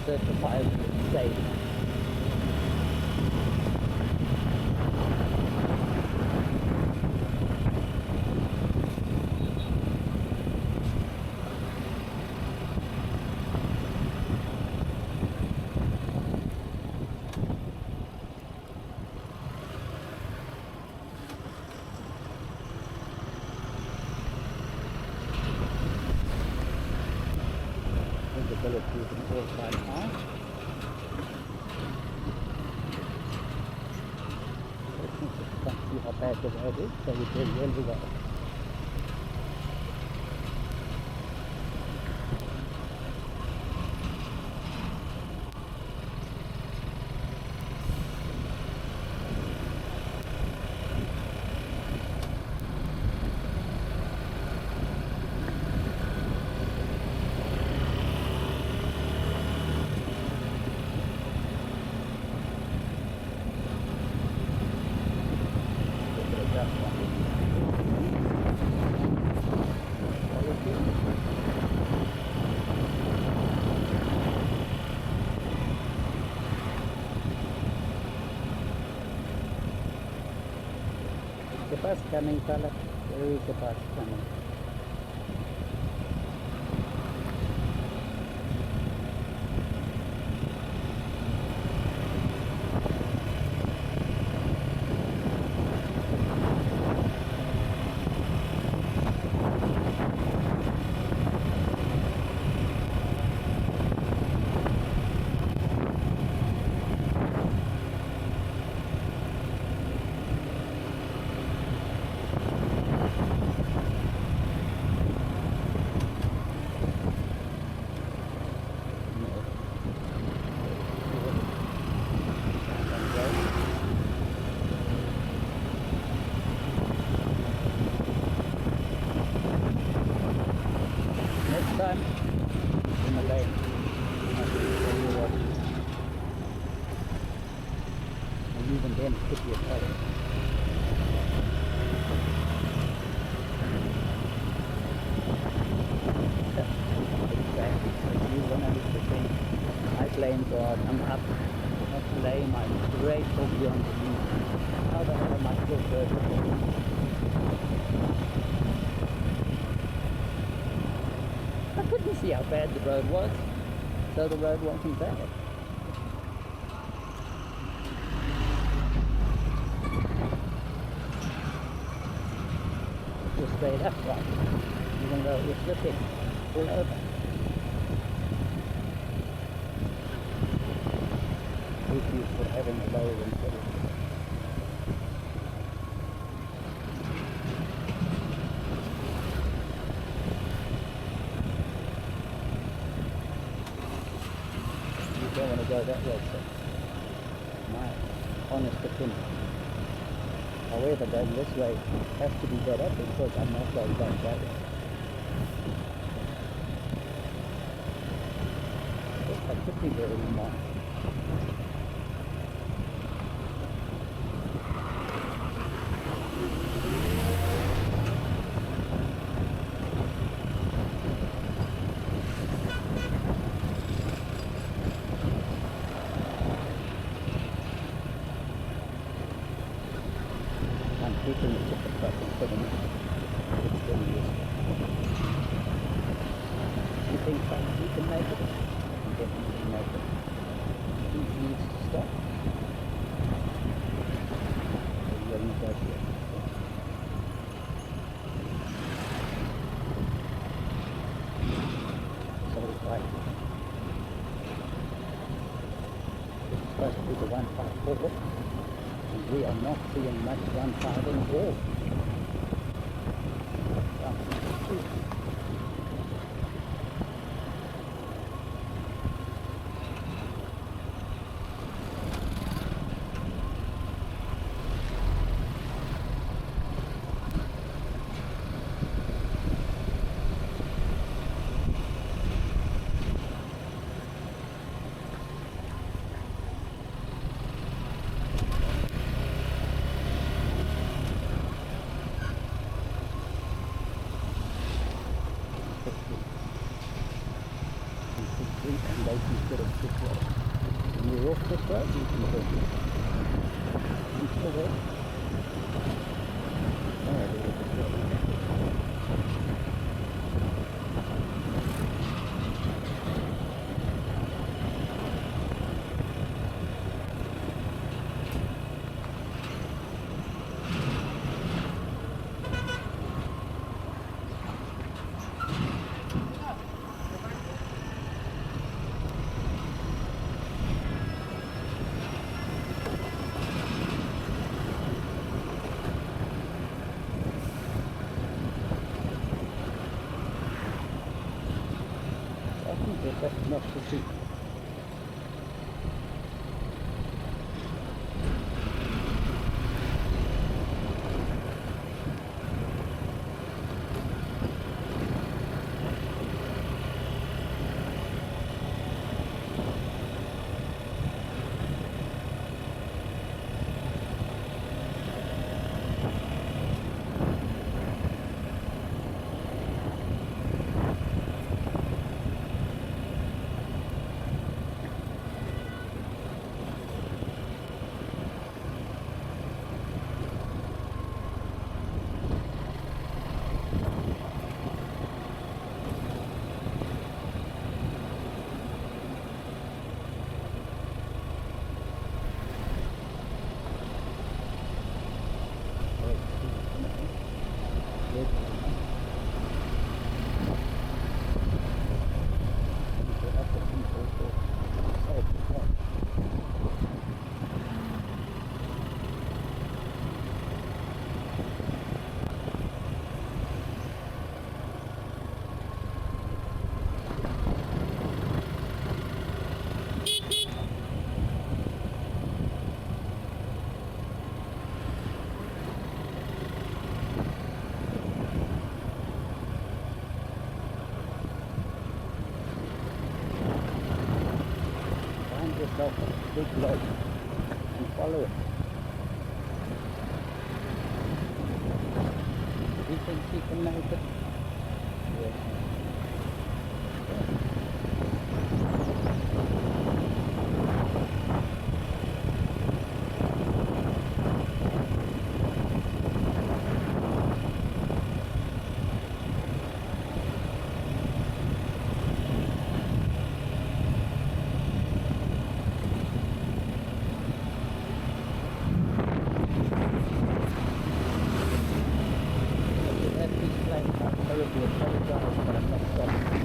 certified safe. Visibility is an all-time high. Can't see how bad the road is, so we're doing really well. The bus coming, fella. There is a bus coming. Next time, in the lane. And even then, it could be a problem. Exactly. So you 100%. My blames are I'm up. Not blame, I'm grateful beyond belief. How the hell am I still grateful? I couldn't see how bad the road was, so the road wasn't bad. Just straight upright, even though it was slipping all over. Thank you for having a low wind. Don't want to go that way, so my honest opinion. However, going this way has to be better because I'm not going back that way. I could be very remote. Keeping the ticket truck and putting it. It's doing this. You think you can make it? You can definitely make it. He needs to stop. So you go here. Somebody's right. It's supposed to be the 154. We are not seeing much 1.5 at all. and right instead of this way. When you walk this way, you can go instead of I think that's enough to see. Find yourself a big lake and follow it. You think you can make it? Yes. Terribly apologise, but I'm not stopping.